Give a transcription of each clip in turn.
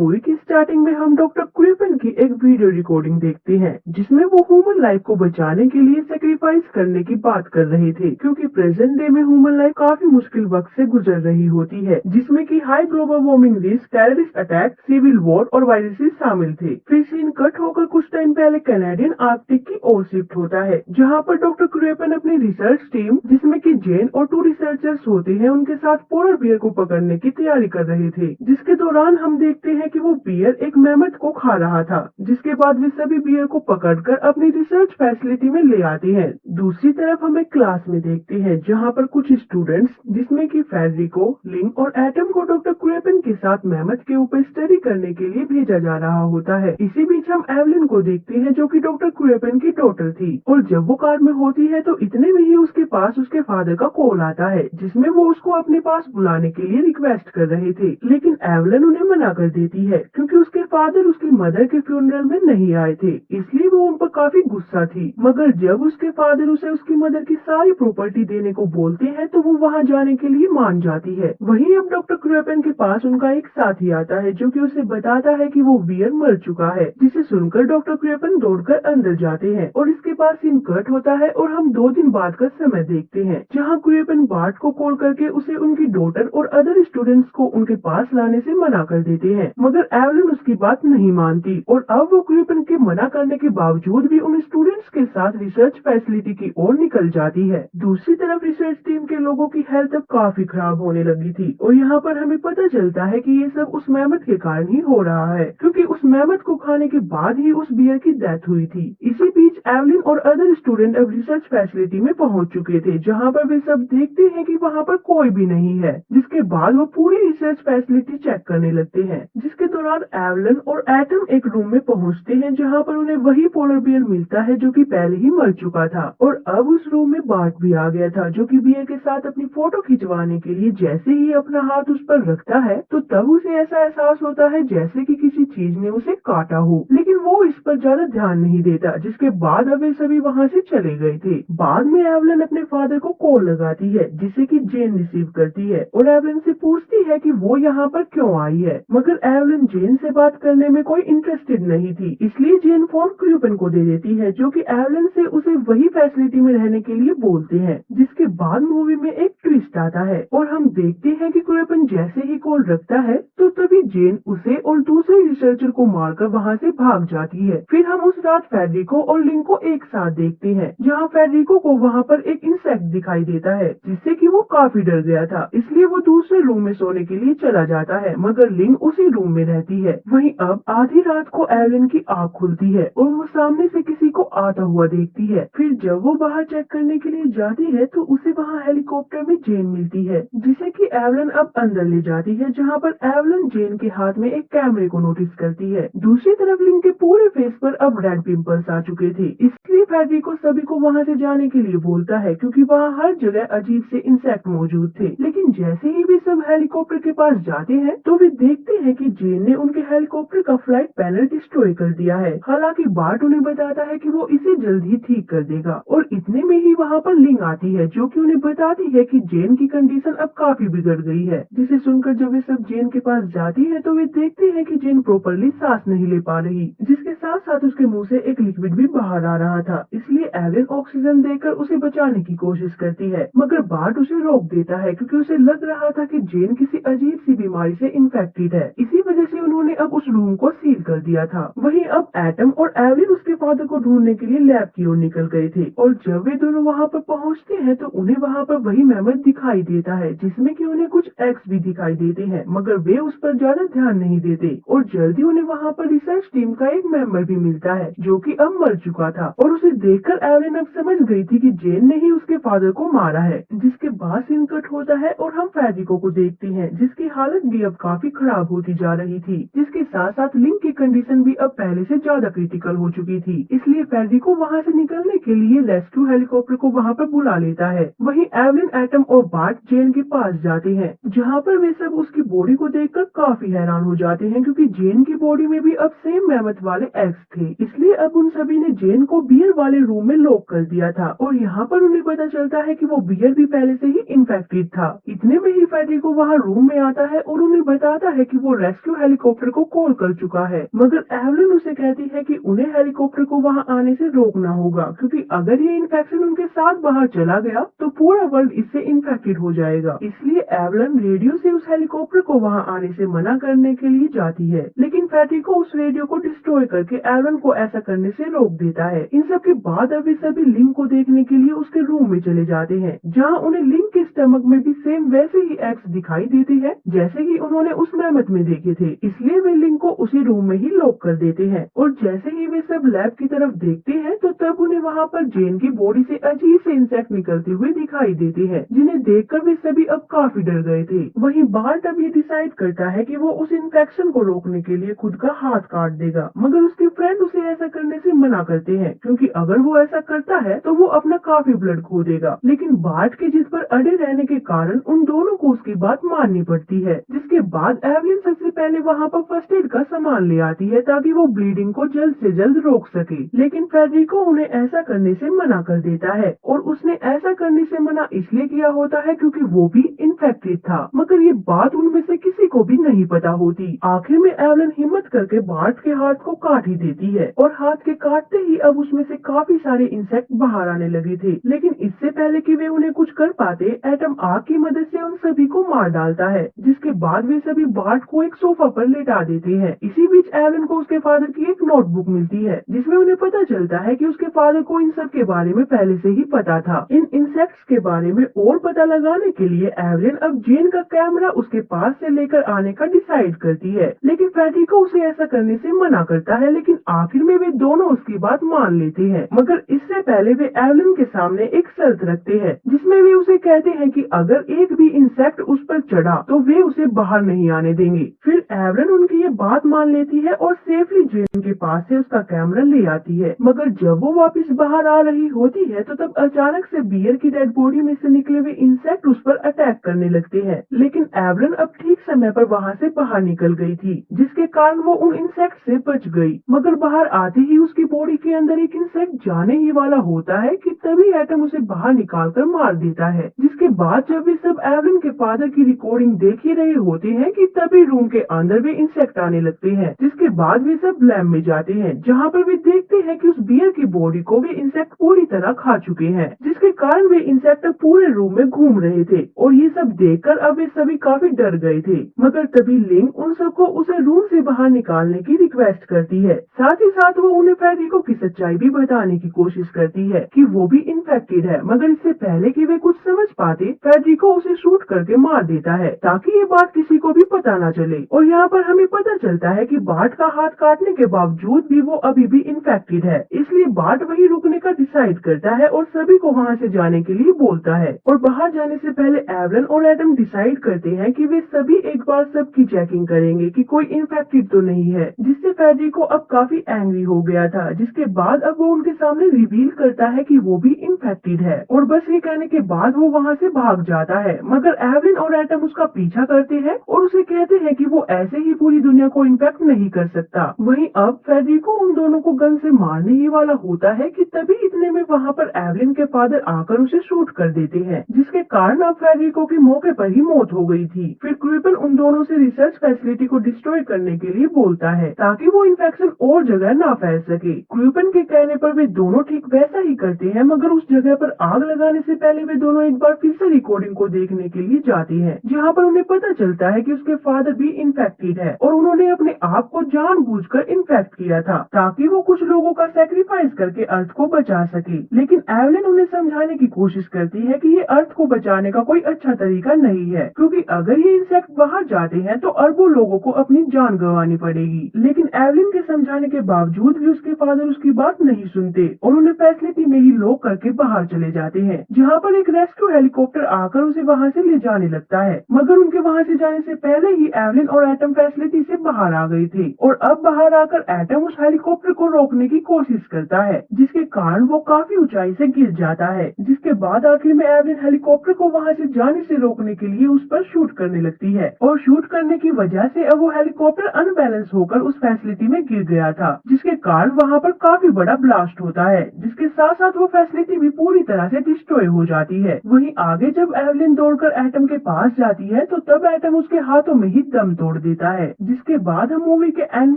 Movie की starting में हम डॉक्टर क्रिपन की एक वीडियो रिकॉर्डिंग देखते हैं जिसमें वो ह्यूमन लाइफ को बचाने के लिए सेक्रीफाइस करने की बात कर रहे थे, क्योंकि प्रेजेंट डे में ह्यूमन लाइफ काफी मुश्किल वक्त से गुजर रही होती है, जिसमें कि high global warming risk, terrorist attack, civil war और वायरसेस शामिल थे। फिर सीन कट होकर कुछ टाइम पहले कैनेडियन आर्कटिक की ओर शिफ्ट होता है, जहाँ पर डॉक्टर क्रिपन अपनी रिसर्च टीम, जिसमें कि जेन और 2 रिसर्चर्स होते हैं, उनके साथ पोलर बियर को पकड़ने की तैयारी कर रहे थे। जिसके दौरान हम देखते हैं कि वो बियर एक मैमथ को खा रहा था, जिसके बाद वे सभी बियर को पकड़कर अपनी रिसर्च फैसिलिटी में ले आते हैं। दूसरी तरफ हम एक क्लास में देखते हैं जहाँ पर कुछ स्टूडेंट्स, जिसमें कि फेडरिको, लिंग और एटम को डॉक्टर क्रिपन के साथ मैमथ के ऊपर स्टडी करने के लिए भेजा जा रहा होता है। इसी बीच हम एवलिन को देखते हैं जो कि डॉक्टर क्रिपन की डॉटर थी, और जब वो कार में होती है तो इतने में ही उसके पास उसके फादर का कॉल आता है, जिसमें वो उसको अपने पास बुलाने के लिए रिक्वेस्ट कर रहे थे। लेकिन एवलिन उन्हें मना कर देती है क्योंकि उसके फादर उसकी मदर के फ्यूनरल में नहीं आए थे, इसलिए वो उन पर काफी गुस्सा थी। मगर जब उसके फादर उसे उसकी मदर की सारी प्रॉपर्टी देने को बोलते हैं तो वो वहाँ जाने के लिए मान जाती है। वहीं अब डॉक्टर क्रिपन के पास उनका एक साथी आता है जो कि उसे बताता है कि वो बियर मर चुका है, जिसे सुनकर डॉक्टर क्रिपन दौड़कर अंदर जाते हैं और इसके बाद सीन कट होता है और हम 2 दिन बाद का समय देखते हैं, जहाँ क्रिपन बार्ट को कॉल करके उसे उनकी डॉटर और अदर स्टूडेंट्स को उनके पास लाने से मना कर देते हैं। मगर एवलिन उसकी बात नहीं मानती और अब वो क्रिपन के मना करने के बावजूद भी उन स्टूडेंट्स के साथ रिसर्च फैसिलिटी की ओर निकल जाती है। दूसरी तरफ रिसर्च टीम के लोगों की हेल्थ अब काफी खराब होने लगी थी और यहाँ पर हमें पता चलता है कि ये सब उस मैमथ के कारण ही हो रहा है, क्योंकि उस मैमथ को खाने के बाद ही उस बियर की डेथ हुई थी। इसी बीच एवलिन और अदर स्टूडेंट अब रिसर्च फैसिलिटी में पहुँच चुके थे, जहाँ पर वे सब देखते हैं कि वहाँ पर कोई भी नहीं है, जिसके बाद वो पूरी रिसर्च फैसिलिटी चेक करने लगते हैं। जिसके दौरान एवलिन और एटम एक रूम में पहुँचते हैं जहाँ पर उन्हें वही पोलर बियर मिलता है जो कि पहले ही मर चुका था, और अब उस रूम में बार्ट भी आ गया था, जो कि बियर के साथ अपनी फोटो खिंचवाने के लिए जैसे ही अपना हाथ उस पर रखता है तो तब उसे ऐसा एहसास होता है जैसे कि किसी चीज ने उसे काटा हो, लेकिन वो इस पर ज्यादा ध्यान नहीं देता। जिसके बाद अब वे सभी वहाँ से चले गए थे। बाद में एवलिन अपने फादर को कॉल लगाती है, जिसे कि जेन रिसीव करती है और एवलिन से पूछती है कि वो यहाँ पर क्यों आई है, मगर एवलिन जेन से बात करने में कोई इंटरेस्टेड नहीं थी, इसलिए जेन फोन क्रिपन को दे देती है, जो कि एवलिन से उसे वही फैसिलिटी में रहने के लिए बोलते हैं। जिसके बाद मूवी में एक ट्विस्ट आता है और हम देखते हैं कि क्रिपन जैसे ही कॉल रखता है तो तभी जेन उसे और दूसरे रिसर्चर को मारकर वहाँ से भाग जाती है। फिर हम उस रात फेडरिको और लिंग को एक साथ देखते हैं, जहाँ फेडरिको को वहाँ पर एक इंसेक्ट दिखाई देता है, जिससे कि वो काफी डर गया था, इसलिए वो दूसरे रूम में सोने के लिए चला जाता है, मगर लिंग उसी रूम में रहती है। वहीं अब आधी रात को एवलिन की आँख खुलती है और वो सामने से किसी को आता हुआ देखती है। फिर जब वो बाहर चेक करने के लिए जाती है तो उसे वहाँ हेलीकॉप्टर में जेन मिलती है, जिसे कि एवलिन अब अंदर ले जाती है, जहाँ पर एवलिन जेन के हाथ में एक कैमरे को नोटिस करती है। दूसरी तरफ लिंग के पूरे फेस पर अब रेड पिंपल्स आ चुके थे, इसलिए फेडरिको सभी को वहाँ से जाने के लिए बोलता है, क्योंकि वहाँ हर जगह अजीब से इंसेक्ट मौजूद थे। लेकिन जैसे ही वे सब हेलीकॉप्टर के पास जाते हैं तो वे देखते हैं कि जेन ने उनके हेलीकॉप्टर का फ्लाइट पैनल डिस्ट्रॉय कर दिया है। हालांकि बार्ट उन्हें बताता है कि वो इसे जल्द ही ठीक कर देगा, और इतने में ही वहाँ पर लिंग आती है, जो कि उन्हें बताती है कि जेन की कंडीशन अब काफी बिगड़ गई है। जिसे सुनकर जब वे सब जेन के पास जाती है तो वे देखते हैं कि जेन प्रॉपरली सांस नहीं ले पा रही, जिसके साथ साथ उसके मुंह से एक लिक्विड भी बाहर आ रहा था, इसलिए एवलिन ऑक्सीजन देकर उसे बचाने की कोशिश करती है, मगर बार्ट उसे रोक देता है क्योंकि उसे लग रहा था कि जेन किसी अजीब सी बीमारी से इन्फेक्टेड है। इसी वजह से उन्होंने अब उस रूम को सील कर दिया था। वहीं अब एटम और एवलिन उसके फादर को ढूंढने के लिए लैब की ओर निकल गए थे, और जब वे दोनों वहाँ पर पहुँचते हैं तो उन्हें वहाँ पर वही मैमथ दिखाई देता है, जिसमें कि उन्हें कुछ एग्स भी दिखाई देते हैं, मगर वे उस पर ज्यादा ध्यान नहीं देते, और जल्दी उन्हें वहाँ पर रिसर्च टीम का एक मेंबर भी मिलता है जो कि अब मर चुका था, और उसे देखकर एवलिन अब समझ गई थी कि जेन ने ही उसके फादर को मारा है। जिसके बाद सीन कट होता है और हम फेडरिको को देखते हैं, जिसकी हालत भी अब काफी खराब होती जा रही थी, जिसके साथ साथ लिंग की कंडीशन भी अब पहले से ज्यादा क्रिटिकल हो चुकी थी, इसलिए फेडरिको वहाँ से निकलने के लिए रेस्क्यू हेलीकॉप्टर को वहाँ पर बुला लेता है। वहीं एवलिन, एटम और बार्ट जेन के पास जाते हैं, जहाँ पर वे सब उसकी बॉडी को देखकर काफी हैरान हो जाते हैं, क्योंकि जेन की बॉडी में भी अब सेम मैमथ वाले एग्स थे, इसलिए अब उन सभी ने जेन को बियर वाले रूम में लॉक कर दिया था, और यहाँ पर उन्हें पता चलता है कि वो बियर भी पहले से ही इन्फेक्टेड था। इतने में ही फेडरिको वहाँ रूम में आता है और उन्हें बताता है कि वो रेस्क्यू हेलीकॉप्टर को कॉल कर चुका है, मगर एवलिन उसे कहती है कि उन्हें हेलीकॉप्टर को वहाँ आने से रोकना होगा, क्योंकि अगर ये इन्फेक्शन उनके साथ बाहर चला गया तो पूरा वर्ल्ड इससे इन्फेक्टेड हो जाएगा। इसलिए एवलिन रेडियो से उस हेलीकॉप्टर को वहाँ आने से मना करने के लिए जाती है, लेकिन फेडरिको उस रेडियो को डिस्ट्रॉय करके एवलिन को ऐसा करने से रोक देता है। इन सब के बाद अब वे सभी लिंक को देखने के लिए उसके रूम में चले जाते हैं, जहाँ उन्हें लिंक के स्टमक में भी सेम वैसे ही एग्स दिखाई देते हैं जैसे कि उन्होंने उस मैमथ में देखे थे। इसलिए वे लिंक को उसी रूम में ही लॉक कर देते हैं और जैसे ही वे सब लैब की तरफ देखते हैं तो तब उन्हें वहाँ पर जेन की बॉडी से अजीब से इंसेक्ट निकलते हुए दिखाई देते हैं, जिन्हें देखकर वे सभी अब काफी डर गए थे। वहीं बार्ट अब ये डिसाइड करता है कि वो उस इन्फेक्शन को रोकने के लिए खुद का हाथ काट देगा, मगर उसके फ्रेंड उसे ऐसा करने से मना करते हैं, क्योंकि अगर वो ऐसा करता है तो वो अपना काफी ब्लड खो देगा। लेकिन बार्ट के जिद पर अड़े रहने के कारण उन दोनों को उसकी बात माननी पड़ती है, जिसके बाद एवलिन सबसे पहले वहाँ पर फर्स्ट एड का सामान ले आती है ताकि वो ब्लीडिंग को जल्द से जल्द रोक सके। लेकिन फेडरिको उन्हें ऐसा करने से मना कर देता है और उसने ऐसा करने से मना इसलिए किया होता है क्योंकि वो भी इन्फेक्टेड था, मगर ये बात उनमें से किसी को भी नहीं पता होती। आखिर में एवलिन हिम्मत करके बार्ट के हाथ को काट ही देती है और हाथ के काटते ही अब उसमें से काफी सारे इंसेक्ट बाहर आने लगे थे। लेकिन इससे पहले कि वे उन्हें कुछ कर पाते, एटम आग की मदद से उन सभी को मार डालता है, जिसके बाद वे सभी बार्ट को एक सोफा पर लेटा देते हैं। इसी बीच एवलिन को उसके फादर की एक नोटबुक मिलती है, जिसमें उन्हें पता चलता है कि उसके फादर को इन सब के बारे में पहले से ही पता था। इन इंसेक्ट्स के बारे में और पता लगाने के लिए एवलिन अब जेन का कैमरा उसके पास से लेकर आने का डिसाइड करती है, लेकिन फेडरिको उसे ऐसा करने से मना करता है। लेकिन आखिर में वे दोनों उसकी बात मान लेते हैं, मगर इससे पहले वे एवलिन के सामने एक शर्त रखते हैं, जिसमें वे उसे कहते हैं कि अगर एक भी इंसेक्ट उस पर चढ़ा तो वे उसे बाहर नहीं आने देंगे। फिर एवलिन उनकी ये बात मान लेती है और सेफली जेन के पास से उसका कैमरा ले आती है, मगर जब वो वापस बाहर आ रही होती है तो तब अचानक से बियर की डेड बॉडी में से निकले हुए इंसेक्ट उस पर अटैक करने लगते हैं। लेकिन एवलिन अब ठीक समय पर वहाँ से बाहर निकल गई थी, जिसके कारण वो उन इंसेक्ट से बच गई। मगर बाहर आते ही उसकी बॉडी के अंदर एक इंसेक्ट जाने ही वाला होता है कि तभी एटम उसे बाहर निकालकर मार देता है। जिसके बाद जब वे सब एवलिन के फादर की रिकॉर्डिंग देख ही रहे होते हैं कि तभी रूम के अंदर वे इंसेक्ट आने लगते हैं। जिसके बाद वे सब लैब में जाते हैं, जहाँ पर वे देखते हैं कि उस बियर की बॉडी को वे इंसेक्ट पूरी तरह खा चुके हैं, जिसके कारण वे इंसेक्ट पूरे रूम में घूम रहे थे। और ये सब देखकर अब वे सभी काफी डर गए थे। मगर तभी लिंक उन सबको उसे रूम से बाहर निकालने की रिक्वेस्ट करती है। साथ ही साथ वो उन्हें फेडरिको की सच्चाई भी बताने की कोशिश करती है कि वो भी इन्फेक्टेड है, मगर इससे पहले कि वे कुछ समझ पाते, फेडरिको उसे शूट करके मार देता है ताकि ये बात किसी को भी पता न चले। और यहाँ पर हमें पता चलता है कि बार्ट का हाथ काटने के बावजूद भी वो अभी भी इन्फेक्टेड है, इसलिए बार्ट वहीं रुकने का डिसाइड करता है और सभी को वहाँ से जाने के लिए बोलता है। और बाहर जाने से पहले एवलिन और एटम डिसाइड करते हैं कि वे सभी एक बार सबकी चेकिंग करेंगे कि कोई इन्फेक्टेड तो नहीं है, जिससे फेडरिको अब काफी एंग्री हो गया था। जिसके बाद अब वो उनके सामने रिवील करता है कि वो भी इन्फेक्टेड है और बस ये कहने के बाद वो वहाँ से भाग जाता है। मगर एवलिन और एटम उसका पीछा करते हैं और उसे कहते हैं कि वो ऐसे ही पूरी दुनिया को इन्फेक्ट नहीं कर सकता। वहीं अब फेडरिको उन दोनों को गन से मारने ही वाला होता है कि तभी इतने में वहाँ पर एवलिन के फादर आकर उसे शूट कर देते हैं, जिसके कारण अब फेडरिको की मौके पर ही मौत हो गई थी। फिर क्रिपन उन दोनों से रिसर्च फैसिलिटी को डिस्ट्रॉय करने के लिए बोलता है ताकि वो इन्फेक्शन और जगह ना फैल सके। क्रिपन के कहने पर वे दोनों ठीक वैसा ही करते हैं, मगर उस जगह पर आग लगाने से पहले वे दोनों एक बार फिर से रिकॉर्डिंग को देखने के लिए जाते हैं, जहाँ पर उन्हें पता चलता है कि उसके फादर भी इन्फेक्टेड है और उन्होंने अपने आप को जानबूझकर इन्फेक्ट किया था ताकि वो कुछ लोगों का सैक्रिफाइस करके अर्थ को बचा सके। लेकिन एवलिन उन्हें समझाने की कोशिश करती है कि ये अर्थ को बचाने का कोई अच्छा तरीका नहीं है, क्योंकि अगर ये इंसेक्ट बाहर जाते हैं तो अरबों लोगों को अपनी जान गंवानी पड़ेगी। लेकिन एवलिन के समझाने के बावजूद भी उसके फादर उसकी बात नहीं सुनते और उन्हें फैसिलिटी में ही लॉक करके बाहर चले जाते हैं, जहाँ पर एक रेस्क्यू हेलीकॉप्टर आकर उसे वहाँ से ले जाने लगता है। मगर उनके वहाँ से जाने से पहले ही एवलिन और एटम फैसिलिटी से बाहर आ गए थे और अब बाहर आकर एटम उस हेलीकॉप्टर को रोकने की कोशिश करता है, जिसके कारण वो काफी ऊंचाई से गिर जाता है। जिसके बाद आखिर में एवलिन हेलीकॉप्टर डॉक्टर को वहाँ से जाने से रोकने के लिए उस पर शूट करने लगती है और शूट करने की वजह से अब वो हेलीकॉप्टर अनबैलेंस होकर उस फैसिलिटी में गिर गया था, जिसके कारण वहाँ पर काफी बड़ा ब्लास्ट होता है, जिसके साथ साथ वो फैसिलिटी भी पूरी तरह से डिस्ट्रॉय हो जाती है। वहीं आगे जब एवलिन दौड़कर एटम के पास जाती है तो तब एटम उसके हाथों में ही दम तोड़ देता है, जिसके बाद हम मूवी के एंड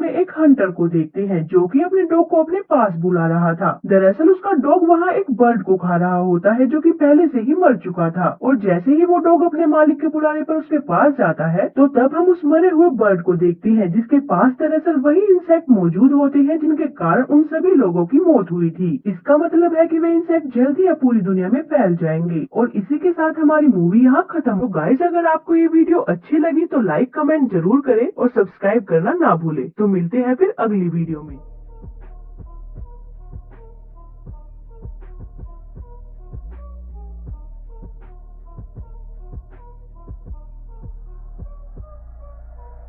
में एक हंटर को देखते हैं जो कि अपने डॉग को अपने पास बुला रहा था। दरअसल उसका डॉग वहाँ एक बर्ड को खा रहा होता है जो कि पहले से ही मर चुका था, और जैसे ही वो डॉग अपने मालिक के बुलाने पर उसके पास जाता है तो तब हम उस मरे हुए बर्ड को देखते हैं जिसके पास दरअसल वही इंसेक्ट मौजूद होते हैं जिनके कारण उन सभी लोगों की मौत हुई थी। इसका मतलब है कि वे इंसेक्ट जल्द ही पूरी दुनिया में फैल जाएंगे। और इसी के साथ हमारी मूवी यहाँ खत्म हो। गाइस, अगर आपको ये वीडियो अच्छी लगी तो लाइक कमेंट जरूर करें और सब्सक्राइब करना ना भूले। तो मिलते हैं फिर अगली वीडियो में।